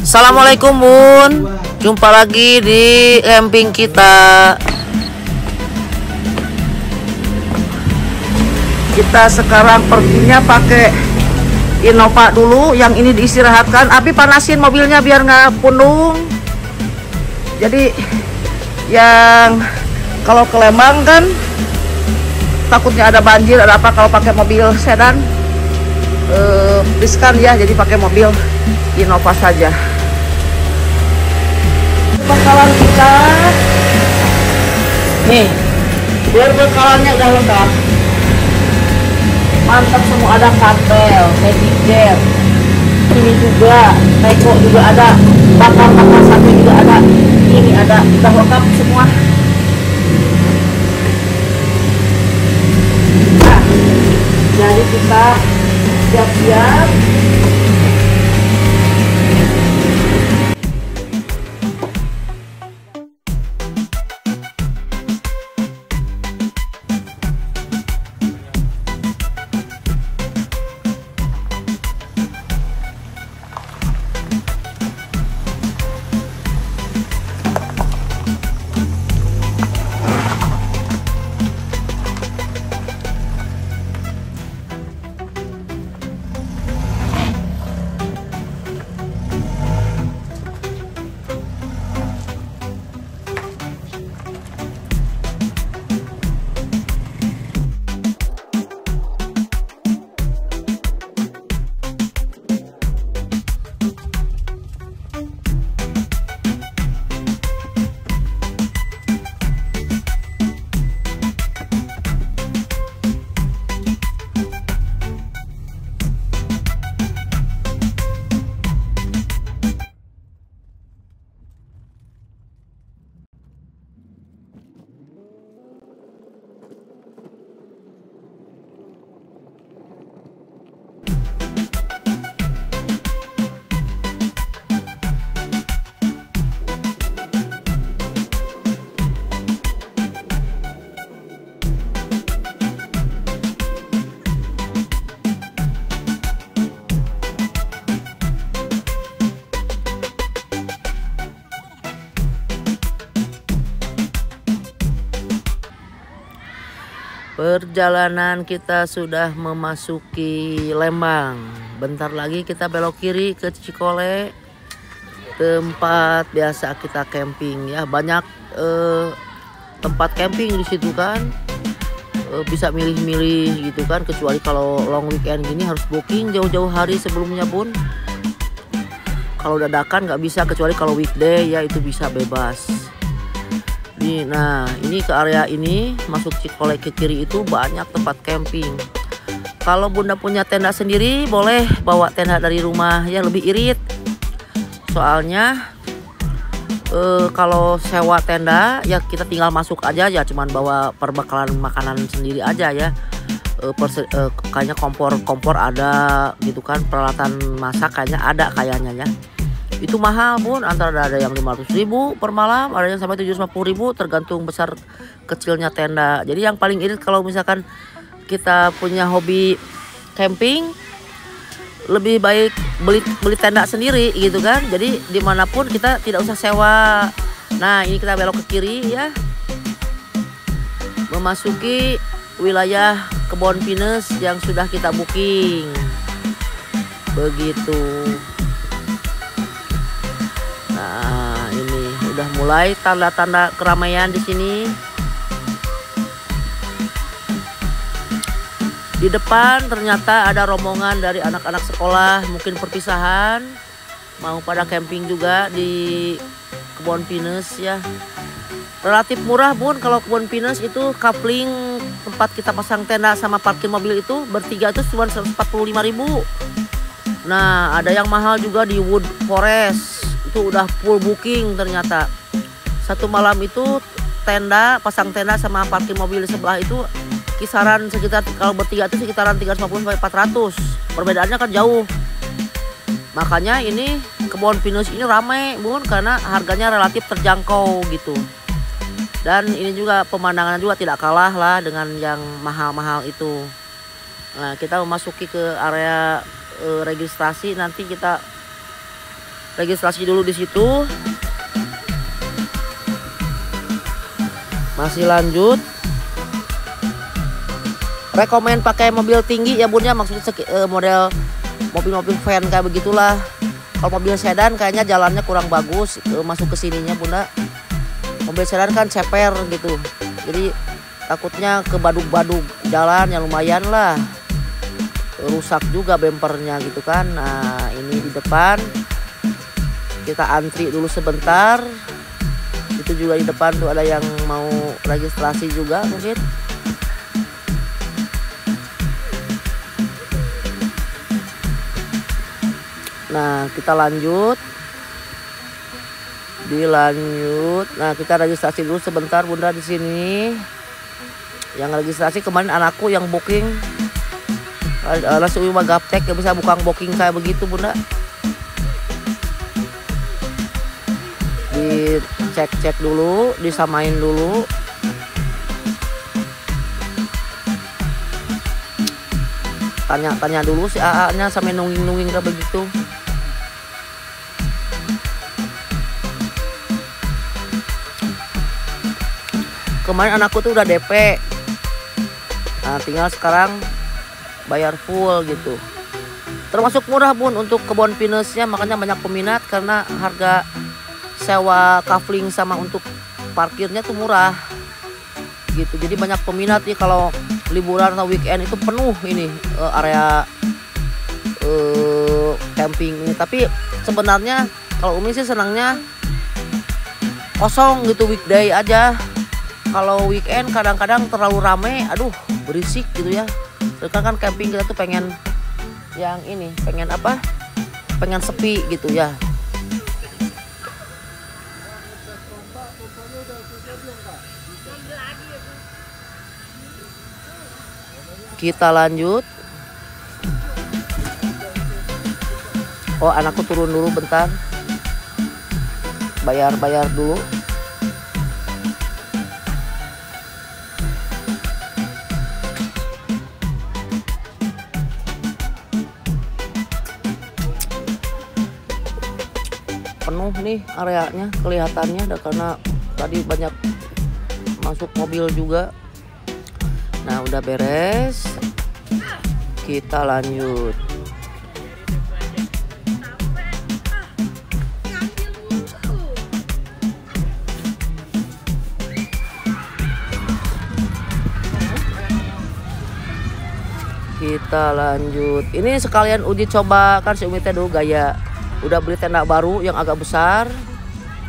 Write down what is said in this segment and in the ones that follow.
Assalamualaikum Bun, jumpa lagi di camping kita. Kita sekarang perginya pakai Innova dulu, yang ini diistirahatkan. Abi panasin mobilnya biar nggak pundung. Jadi yang kalau ke Lembang kan takutnya ada banjir, ada apa kalau pakai mobil sedan riskan ya, jadi pakai mobil Innova saja. Bekalan kita nih, berbekalannya udah lengkap, mantap semua. Ada kartel, magic jet, ini juga teko juga ada, bakar sate juga ada, ini ada, udah lengkap semua. Nah, jadi kita siap-siap. Perjalanan kita sudah memasuki Lembang. Bentar lagi kita belok kiri ke Cikole, tempat biasa kita camping ya. Banyak tempat camping di situ kan. Bisa milih-milih gitu kan. Kecuali kalau long weekend gini harus booking jauh-jauh hari sebelumnya Bun. Kalau dadakan nggak bisa, kecuali kalau weekday ya itu bisa bebas. Nah, ini ke area ini, masuk Cikole ke kiri itu banyak tempat camping. Kalau Bunda punya tenda sendiri, boleh bawa tenda dari rumah ya, lebih irit. Soalnya kalau sewa tenda ya kita tinggal masuk aja ya, cuman bawa perbekalan makanan sendiri aja ya. Kayaknya kompor ada gitu kan, peralatan masak kayaknya ya. Itu mahal Bun, antara ada yang 500.000 per malam, ada yang sampai 750.000, tergantung besar kecilnya tenda. Jadi yang paling irit kalau misalkan kita punya hobi camping, lebih baik beli tenda sendiri gitu kan. Jadi dimanapun kita tidak usah sewa. Nah, ini kita belok ke kiri ya, memasuki wilayah Kebon Pinus yang sudah kita booking. Begitu. Nah, ini udah mulai tanda-tanda keramaian di sini. Di depan ternyata ada rombongan dari anak-anak sekolah, mungkin perpisahan, mau pada camping juga di Kebon Pinus ya. Relatif murah Bun, kalau Kebon Pinus itu coupling tempat kita pasang tenda sama parkir mobil itu bertiga itu cuma 145.000. Nah, ada yang mahal juga di Wood Forest. Itu udah full booking ternyata. Satu malam itu pasang tenda sama parkir mobil di sebelah itu kisaran sekitar, kalau bertiga itu sekitaran 350-400. Perbedaannya kan jauh. Makanya ini Kebon Pinus ini ramai Bun, karena harganya relatif terjangkau gitu. Dan ini juga pemandangan juga tidak kalah lah dengan yang mahal-mahal itu. Nah, kita memasuki ke area registrasi, nanti kita registrasi dulu di situ. Masih lanjut. Rekomen pakai mobil tinggi ya bun ya, maksudnya model mobil-mobil van kayak begitulah. Kalau mobil sedan kayaknya jalannya kurang bagus masuk ke sininya bunda. Mobil sedan kan ceper gitu, jadi takutnya ke badug-badug jalan yang lumayan lah, rusak juga bempernya gitu kan. Nah ini di depan kita antri dulu sebentar. Itu juga di depan tuh ada yang mau registrasi juga mungkin. Nah kita lanjut, dilanjut. Nah kita registrasi dulu sebentar bunda di sini. Yang registrasi kemarin anakku yang booking. Langsung mah gaptek ya, bisa bukan booking kayak begitu bunda. Dicek-cek dulu, disamain dulu. Tanya-tanya dulu si AA-nya sampai nungging-nungging kayak begitu. Kemarin anakku tuh udah DP. Nah tinggal sekarang bayar full gitu. Termasuk murah bun untuk kebun pinusnya, makanya banyak peminat karena harga sewa kafling sama untuk parkirnya tuh murah gitu. Jadi banyak peminat nih kalau liburan atau weekend itu penuh ini area camping ini. Tapi sebenarnya kalau Umi sih senangnya kosong gitu, weekday aja. Kalau weekend kadang-kadang terlalu rame, aduh berisik gitu ya. Sedangkan kan camping kita tuh pengen yang ini, pengen apa? Pengen sepi gitu ya. Kita lanjut. Oh anakku turun dulu bentar. Bayar dulu. Penuh nih areanya kelihatannya, karena tadi banyak masuk mobil juga. Nah udah beres, kita lanjut. Kita lanjut. Ini sekalian uji coba kan si Umi teh dulu gaya. Udah beli tenda baru yang agak besar,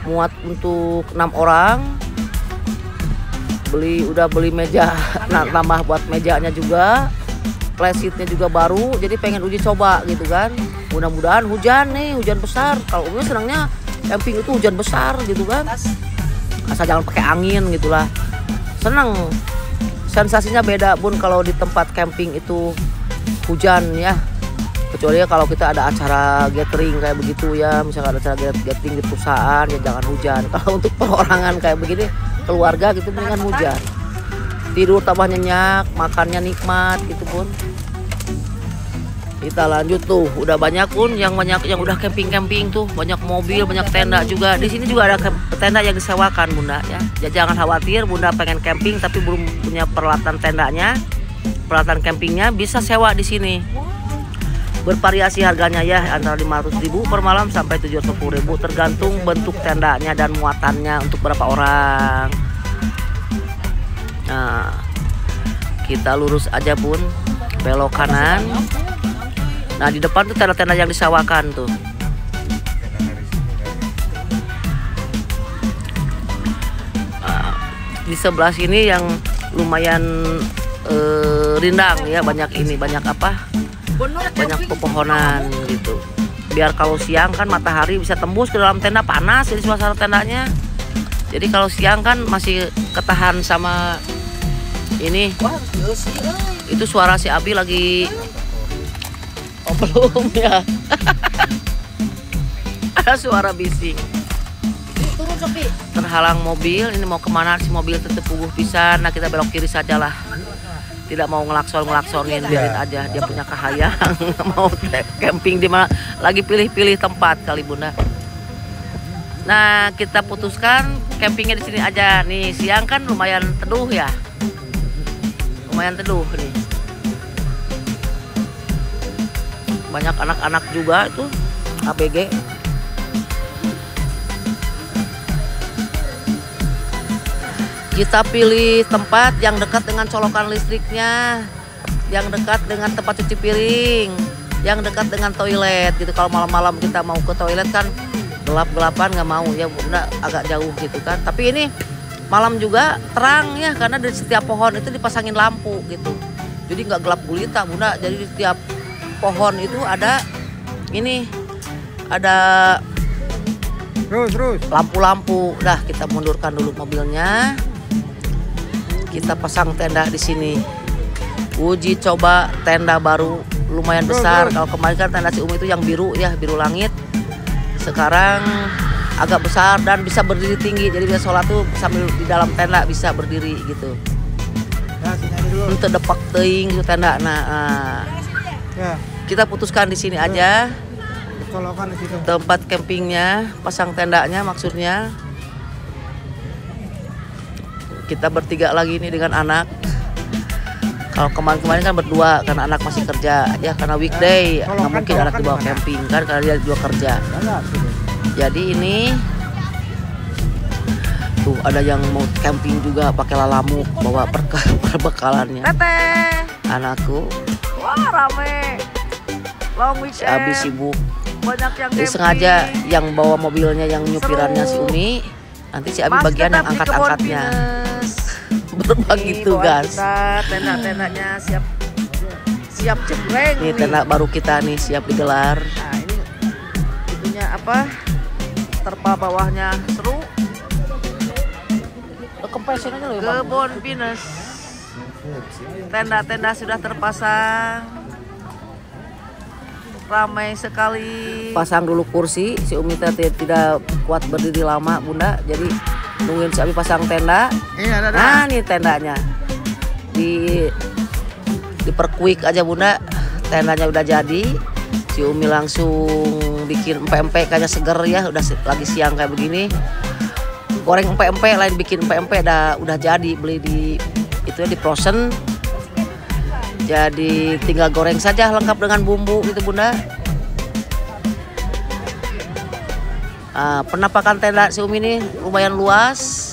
muat untuk 6 orang. Udah beli meja, nah, tambah buat mejanya juga, playseatnya juga baru. Jadi pengen uji coba gitu kan. Mudah-mudahan hujan nih, hujan besar. Kalau Umi senangnya camping itu hujan besar gitu kan. Asal jangan pakai angin gitulah. Seneng. Sensasinya beda bun kalau di tempat camping itu hujan ya. Kecuali ya kalau kita ada acara gathering kayak begitu ya, misalnya ada acara gathering di perusahaan ya jangan hujan. Kalau untuk perorangan kayak begini, keluarga gitu mendingan hujan. Tidur tambah nyenyak, makannya nikmat gitu pun. Kita lanjut tuh, udah banyak pun yang udah camping tuh, banyak mobil, banyak tenda juga. Di sini juga ada tenda yang disewakan bunda ya. Jangan khawatir bunda pengen camping tapi belum punya peralatan tendanya, peralatan campingnya bisa sewa di sini. Bervariasi harganya ya, antara 500.000 per malam sampai 710.000 tergantung bentuk tendanya dan muatannya untuk berapa orang. Nah, kita lurus aja bun, belok kanan. Nah di depan tuh tenda-tenda yang disewakan tuh. Nah, di sebelah sini yang lumayan rindang ya, banyak apa? Banyak pepohonan gitu. Biar kalau siang kan matahari bisa tembus ke dalam tenda, panas jadi suasana tendanya. Jadi kalau siang kan masih ketahan sama ini. Itu suara si Abi lagi. Oh belum ya. Ada suara bising. Terhalang mobil. Ini mau kemana si mobil tetep puguh pisan. Nah kita belok kiri sajalah. Tidak mau ngelaksonin, biarin aja dia punya kahayang. Mau camping di mana, lagi pilih-pilih tempat kali bunda. Nah, kita putuskan campingnya di sini aja. Nih, siang kan lumayan teduh ya. Lumayan teduh nih. Banyak anak-anak juga tuh ABG. Kita pilih tempat yang dekat dengan colokan listriknya, yang dekat dengan tempat cuci piring, yang dekat dengan toilet gitu. Kalau malam-malam kita mau ke toilet kan gelap-gelapan, nggak mau ya Bunda, agak jauh gitu kan. Tapi ini malam juga terang ya, karena di setiap pohon itu dipasangin lampu gitu. Jadi nggak gelap gulita Bunda. Jadi di setiap pohon itu ada ini, ada terus lampu-lampu. Dah, kita mundurkan dulu mobilnya. Kita pasang tenda di sini. Uji coba tenda baru lumayan besar. Kalau kemarin kan tenda si Umi itu yang biru ya, biru langit. Sekarang agak besar dan bisa berdiri tinggi. Jadi dia sholat tuh sambil di dalam tenda bisa berdiri gitu. Untuk depak teing itu tenda. Nah, kita putuskan di sini aja. Tempat campingnya, pasang tendanya maksudnya. Kita bertiga lagi nih dengan anak. Kalau kemarin-kemarin kan berdua karena anak masih kerja ya, karena weekday nggak mungkin anak dibawa camping kan karena dia juga kerja. Jadi ini tuh ada yang mau camping juga pakai lalamuk, bawa perbekalannya. Teteh, anakku. Wah, rame. Long weekend. Abis sibuk. Banyak yang camping. Sengaja yang bawa mobilnya, yang nyupirannya si Umi. Nanti si Abi bagian yang angkat-angkatnya. Berbagi tugas. Tenda-tendanya siap jebreng. Ini tenda baru kita nih, siap digelar. Nah, ini itunya apa? Terpal bawahnya seru. Kebon Pinus. Tenda-tenda sudah terpasang. Ramai sekali. Pasang dulu kursi. Si Umi tidak kuat berdiri lama Bunda. Jadi nungguin si Abi pasang tenda. Nah, ini tendanya. Diperkuik aja Bunda. Tendanya udah jadi. Si Umi langsung bikin empek-empek kayaknya seger ya. Udah lagi siang kayak begini. Goreng empek-empek, lain bikin empek-empek udah jadi. Beli di frozen. Jadi tinggal goreng saja lengkap dengan bumbu gitu Bunda. Penampakan tenda si Umi ini lumayan luas.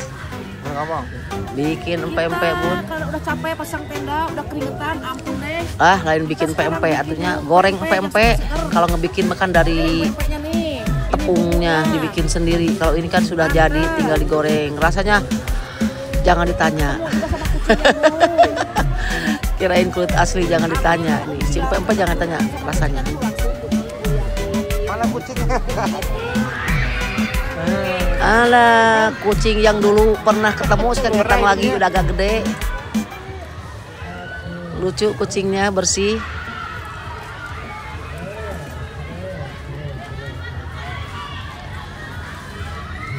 Bikin empek-empek Bun. Kalau udah capek pasang tenda, udah keringetan, ampun deh. Lain bikin empek-empek, artinya goreng empek-empek. Kalau ngebikin makan dari tepungnya dibikin sendiri. Kalau ini kan sudah jadi, tinggal digoreng. Rasanya jangan ditanya. Kirain kulit asli, jangan ditanya. Nih, si empek-empek jangan tanya rasanya. Mana kucingnya? Alah, kucing yang dulu pernah ketemu sekarang datang lagi, udah agak gede. Lucu kucingnya, bersih.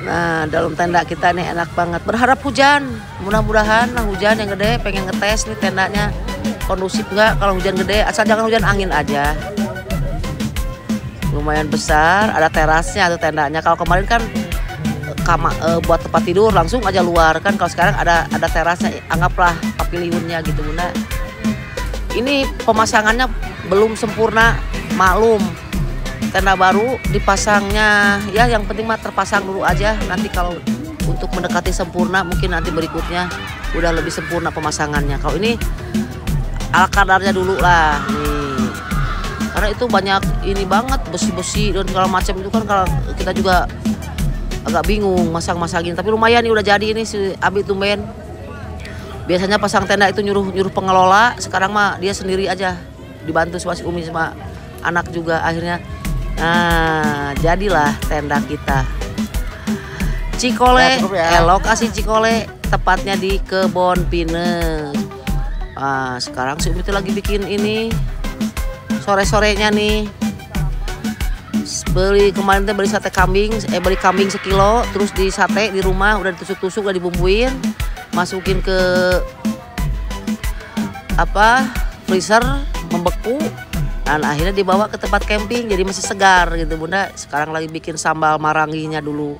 Nah, dalam tenda kita nih enak banget. Berharap hujan, mudah-mudahan lah hujan yang gede. Pengen ngetes nih tendanya kondusif nggak kalau hujan gede. Asal jangan hujan angin aja. Lumayan besar, ada terasnya tuh tendanya. Kalau kemarin kan buat tempat tidur langsung aja luar kan. Kalau sekarang ada terasnya, anggaplah paviliunnya gitu Bunda. Ini pemasangannya belum sempurna, maklum. Tenda baru dipasangnya ya, yang penting mah terpasang dulu aja. Nanti kalau untuk mendekati sempurna mungkin nanti berikutnya udah lebih sempurna pemasangannya. Kalau ini ala kadarnya dulu lah nih. Karena itu banyak ini banget besi-besi dan segala macam itu kan, kalau kita juga agak bingung masang-masangin. Tapi lumayan nih udah jadi ini si Abi tumben. Biasanya pasang tenda itu nyuruh pengelola, sekarang mah dia sendiri aja. Dibantu sama si Umi sama anak juga akhirnya. Nah, jadilah tenda kita. Cikole, lokasi Cikole, tepatnya di Kebon Pinus. Sekarang si Umi itu lagi bikin ini sore-sorenya nih. Kemarin beli sate kambing, beli kambing sekilo, terus di sate di rumah udah ditusuk-tusuk, udah dibumbuin, masukin ke freezer, membeku. Dan akhirnya dibawa ke tempat camping, jadi masih segar gitu Bunda. Sekarang lagi bikin sambal maranginya dulu.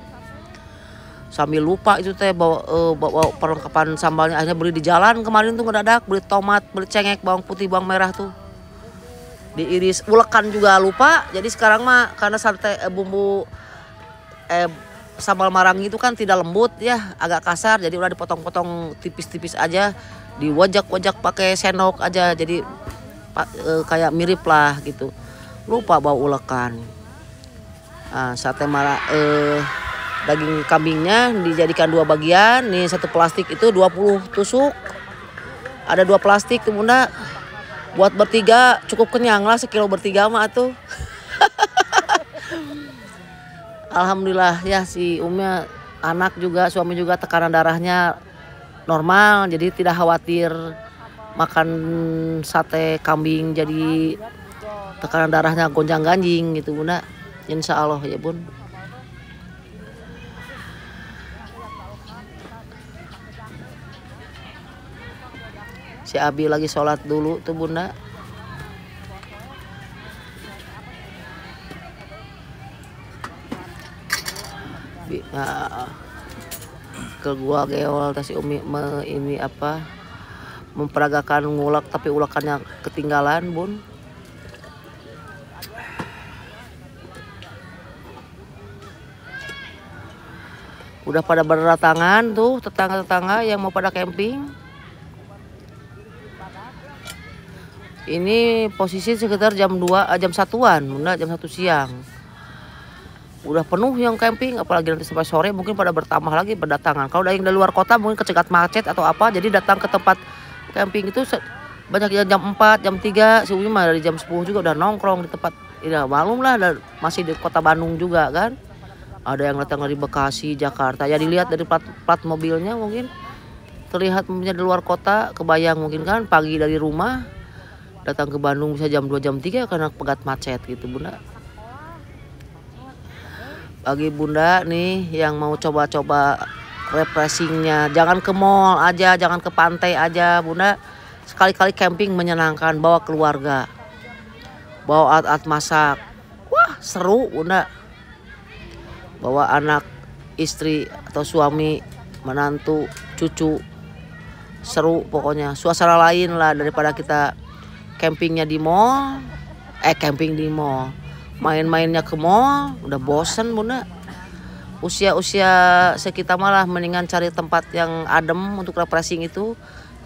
Sambil lupa itu teh bawa perlengkapan sambalnya, akhirnya beli di jalan kemarin tuh ngedadak, beli tomat, beli cengek, bawang putih, bawang merah tuh diiris, ulekan juga lupa. Jadi sekarang mah karena bumbu sambal marangi itu kan tidak lembut ya, agak kasar, jadi udah dipotong-potong tipis-tipis aja, diwajak-wajak pakai sendok aja, jadi kayak mirip lah gitu. Lupa bawa ulekan. Nah, sate daging kambingnya dijadikan 2 bagian. Nih satu plastik itu 20 tusuk. Ada 2 plastik tuh Bunda. Buat bertiga cukup kenyang lah, sekilo bertiga mah tuh. Alhamdulillah ya, si Umi anak juga, suami juga tekanan darahnya normal. Jadi tidak khawatir makan sate kambing jadi tekanan darahnya gonjang-ganjing gitu Bunda. Insya Allah ya Bun. Si Abi lagi sholat dulu tuh Bunda. Ke gua geol si Umi ini apa, memperagakan ngulek tapi ulekannya ketinggalan Bun. Udah pada berdatangan tuh tetangga-tetangga yang mau pada camping. Ini posisi sekitar jam 1-an Bunda, jam 1 siang. Udah penuh yang camping, apalagi nanti sampai sore mungkin pada bertambah lagi berdatangan. Kalau ada yang dari luar kota mungkin kecegat macet atau apa, jadi datang ke tempat camping itu banyak yang jam 4, jam 3. Si Umi mah dari jam 10 juga udah nongkrong di tempat. Ya malum lah, masih di kota Bandung juga kan. Ada yang datang dari Bekasi, Jakarta. Ya dilihat dari plat mobilnya mungkin terlihat mobilnya di luar kota, kebayang mungkin kan pagi dari rumah datang ke Bandung bisa jam 2, jam 3 karena pegat macet gitu Bunda. Bagi Bunda nih yang mau coba-coba refreshingnya, jangan ke mall aja, jangan ke pantai aja Bunda. Sekali-kali camping menyenangkan, bawa keluarga, bawa alat-alat masak. Wah seru Bunda. Bawa anak, istri atau suami, menantu, cucu. Seru pokoknya, suasana lain lah daripada kita campingnya di mall. Camping di mall, main-mainnya ke mall, udah bosen Bunda. Usia-usia sekitar malah mendingan cari tempat yang adem untuk refreshing itu.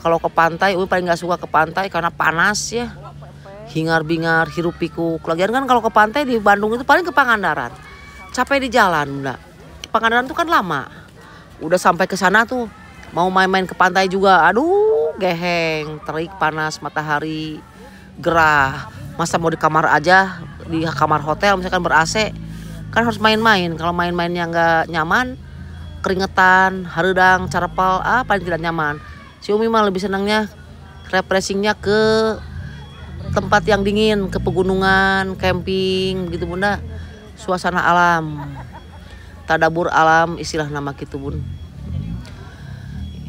Kalau ke pantai, Umi paling gak suka ke pantai karena panas ya, hingar-bingar, hiruk pikuk. Lagian kan kalau ke pantai di Bandung itu paling ke Pangandaran, capek di jalan Bunda. Pangandaran tuh kan lama. Udah sampai ke sana tuh mau main-main ke pantai juga, aduh geheng, terik, panas, matahari, gerah. Masa mau di kamar aja, di kamar hotel misalkan ber-AC, kan harus main-main. Kalau main-mainnya nggak nyaman, keringetan, hareudang, carepal, paling tidak nyaman. Si Umi mah lebih senangnya refreshingnya ke tempat yang dingin, ke pegunungan, camping gitu Bunda. Suasana alam, tadabur alam, istilah nama gitu Bun.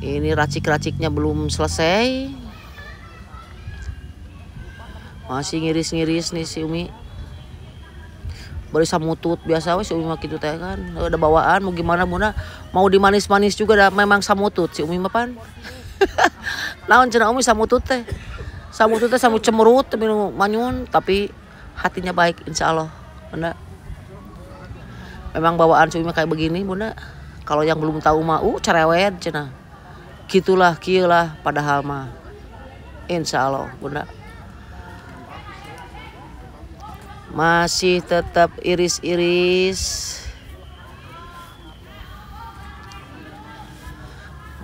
Ini racik-raciknya belum selesai, masih ngiris-ngiris nih si Umi. Beri samutut biasa weh si Umi mah gitu teh kan. Ada bawaan mau gimana Bunda, mau dimanis-manis juga dah, memang samutut si Umi mah pan. Naon cenah Umi samutut teh? Samutut teh samut cemerut tapi manyun, tapi hatinya baik insya Allah Bunda. Memang bawaan si Umi kayak begini Bunda. Kalau yang belum tahu mah cerewet cenah. Gitulah kieulah padahal mah insya Allah Bunda. Masih tetap iris-iris,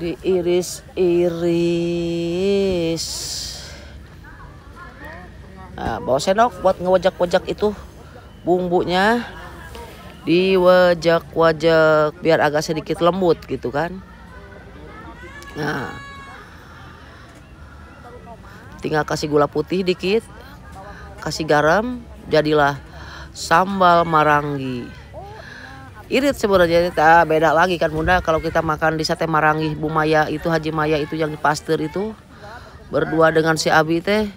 diiris-iris. Nah, bawa sendok buat ngewajak-wajak itu bumbunya, diwajak-wajak biar agak sedikit lembut gitu kan. Nah, tinggal kasih gula putih dikit, kasih garam, jadilah sambal marangi. Irit sebenarnya beda lagi kan Bunda. Kalau kita makan di sate marangi Bu Maya itu, Haji Maya itu yang di Pasteur itu, berdua dengan si Abi teh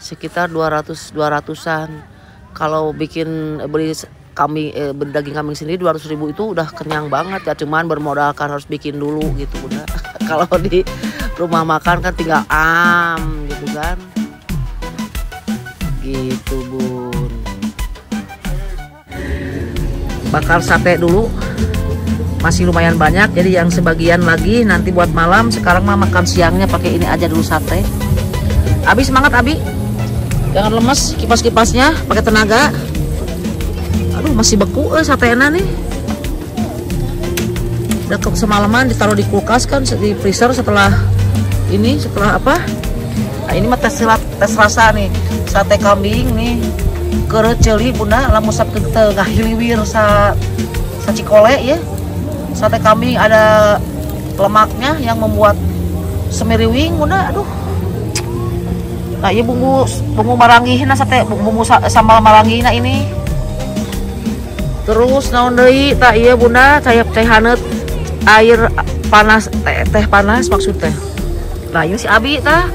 sekitar 200-200an. Kalau bikin beli kambing beli daging kambing sendiri 200.000 itu udah kenyang banget ya, cuman bermodalkan harus bikin dulu gitu Bunda. Kalau di rumah makan kan tinggal gitu kan. Gitu Bun. Bakar sate dulu. Masih lumayan banyak, jadi yang sebagian lagi nanti buat malam. Sekarang mah makan siangnya pakai ini aja dulu, sate. Abi semangat Abi, jangan lemes, kipas-kipasnya pakai tenaga. Aduh masih beku satenya nih. Udah semalaman ditaruh di kulkas kan, di freezer setelah apa? Nah, ini mah tes rasa nih, sate kambing nih, kereceli Bunda, lamun sapkeun teu ngahiliwir sa cikole ya. Sate kambing ada lemaknya yang membuat semiriwing Bunda. Aduh. Nah, iya bumbu marangihna sate, bumbu sambal marangihna ini. Terus naon deui tah ieu Bunda, teh haneut air panas, teh panas maksud teh. Nah, ini si Abi tah.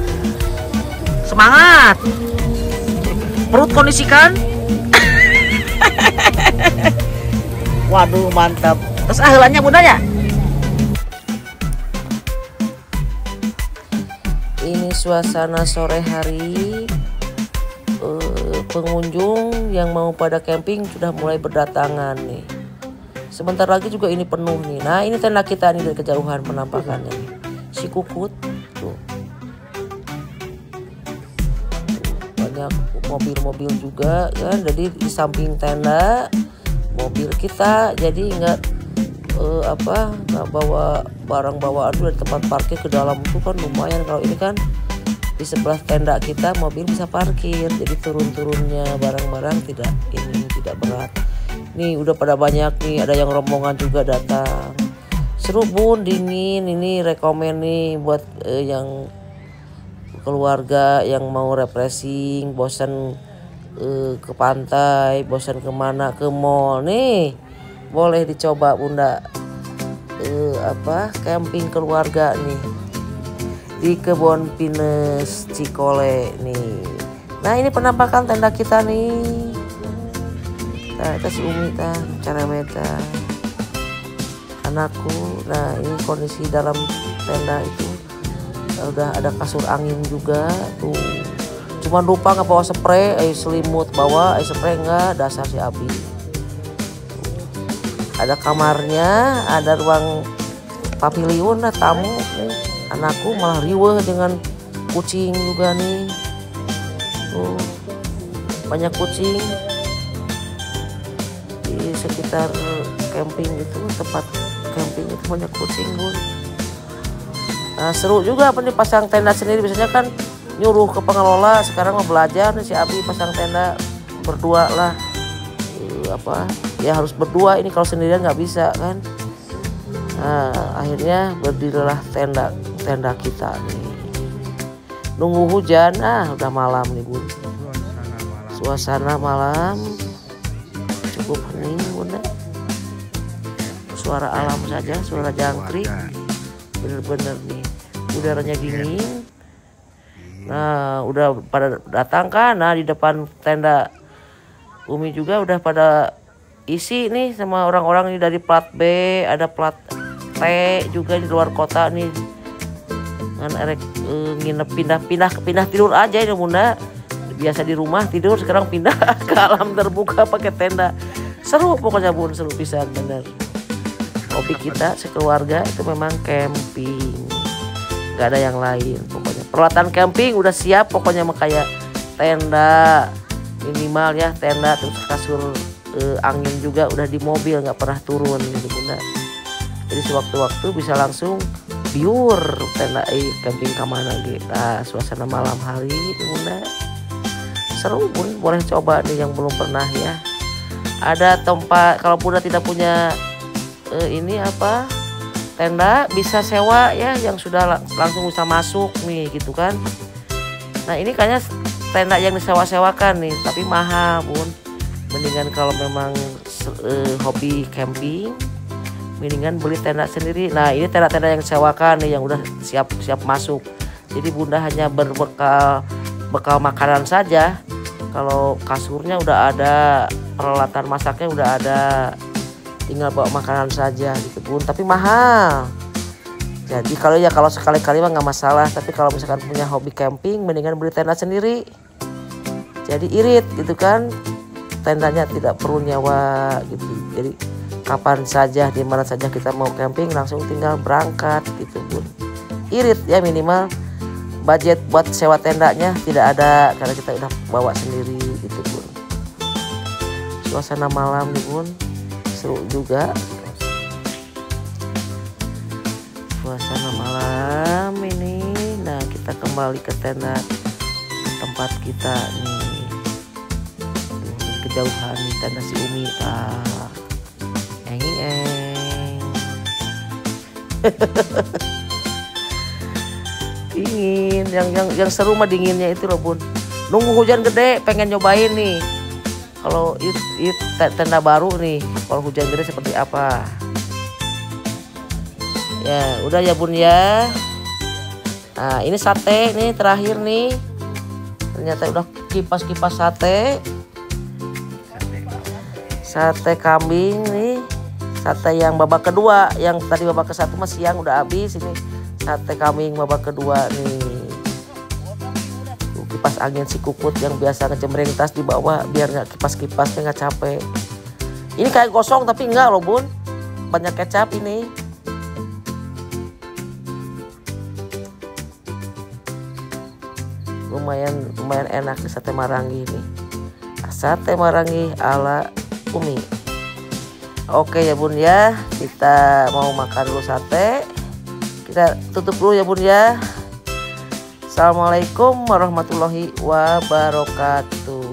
Semangat. Perut kondisikan. Waduh, mantap. Terus heulanya Bunda ya. Ini suasana sore hari. Pengunjung yang mau pada camping sudah mulai berdatangan nih. Sebentar lagi juga ini penuh nih. Nah, ini tenda kita nih dari kejauhan penampakannya nih. Si Kukut tuh. Banyak mobil-mobil juga kan. Jadi di samping tenda mobil kita, jadi nggak bawa barang bawaan dari tempat parkir ke dalam itu kan lumayan. Kalau ini kan di sebelah tenda kita mobil bisa parkir, jadi turunnya barang-barang tidak berat. Nih udah pada banyak nih, ada yang rombongan juga datang. Seru Bun, dingin. Ini rekomen nih buat yang keluarga yang mau refreshing, bosan ke pantai, bosan kemana, ke mall nih, boleh dicoba Bunda. Camping keluarga nih di Kebon Pinus Cikole nih. Nah, ini penampakan tenda kita nih. Nah, itu si Umi tah, Careweta, anakku. Nah, ini kondisi dalam tenda itu udah ada kasur angin juga tuh. Cuman lupa nggak bawa spray, selimut bawa, spray enggak, dasar si Abi. Ada kamarnya, ada ruang pavilion lah tamu nih. Anakku malah riweuh dengan kucing juga nih. Tuh, banyak kucing di sekitar camping itu, tempat camping itu banyak kucing Bun. Nah, seru juga nih pasang tenda sendiri. Biasanya kan nyuruh ke pengelola, sekarang mau belajar nih si Abi pasang tenda berdua lah. Ya harus berdua ini, kalau sendirian nggak bisa kan. Nah, akhirnya berdirilah tenda kita nih. Nunggu hujan, udah malam nih Bun. Suasana malam cukup hening Bunda. Suara alam saja, suara jangkrik. Bener-bener nih, udaranya dingin. Nah, udah pada datang kan. Nah, di depan tenda Umi juga udah pada isi nih sama orang-orang ini dari plat B, ada plat T juga di luar kota nih. Kan nginep pindah tidur aja ini Bunda. Biasa di rumah tidur, sekarang pindah ke alam terbuka pakai tenda. Seru pokoknya Bun, seru pisan bener. Hobi kita sekeluarga itu memang camping. Gak ada yang lain pokoknya. Peralatan camping udah siap pokoknya, kayak tenda minimal ya, tenda, terus kasur angin juga udah di mobil, nggak pernah turun gitu Bunda. Jadi sewaktu-waktu bisa langsung biur tenda camping kemana gitu. Nah, suasana malam hari itu Bunda seru Bun, boleh coba nih yang belum pernah ya. Ada tempat, kalau Bunda tidak punya tenda, bisa sewa ya, yang sudah langsung bisa masuk nih gitu kan. Nah, ini kayaknya tenda yang disewa-sewakan nih, tapi mahal Bun. Mendingan kalau memang hobi camping, mendingan beli tenda sendiri. Nah, ini tenda-tenda yang disewakan nih, yang udah siap masuk. Jadi Bunda hanya berbekal makanan saja. Kalau kasurnya udah ada, peralatan masaknya udah ada, tinggal bawa makanan saja gitu bun, tapi mahal. Jadi kalau sekali-kali mah nggak masalah, tapi kalau misalkan punya hobi camping mendingan beli tenda sendiri. Jadi irit gitu kan, tendanya tidak perlu nyawa gitu. Jadi kapan saja, di mana saja kita mau camping langsung tinggal berangkat gitu bun. Irit ya, minimal budget buat sewa tendanya tidak ada karena kita udah bawa sendiri gitu bun. Suasana malam nih bun, seru juga. Suasana malam ini. Nah, kita kembali ke tenda tempat kita nih. Tuh, kejauhan nih tenda si Umi. Dingin, yang seru mah dinginnya itu loh bun. Nunggu hujan gede, pengen nyobain nih. Kalau tenda baru nih, kalau hujan gede seperti apa? Ya, udah ya bun ya. Nah, ini sate nih terakhir nih. Ternyata udah kipas-kipas sate. Sate kambing nih. Sate yang babak kedua, yang tadi babak ke-1 mah siang udah habis. Ini sate kambing babak kedua nih. Tuh, kipas angin si Kukut yang biasa ngecemring tas di bawah biar nggak kipas-kipasnya nggak capek. Ini kayak gosong tapi enggak loh bun, banyak kecap ini. Lumayan enak sate Marangi ini. Sate Marangi ala Umi. Oke ya bun ya, kita mau makan dulu sate. Kita tutup dulu ya bun ya. Assalamualaikum warahmatullahi wabarakatuh.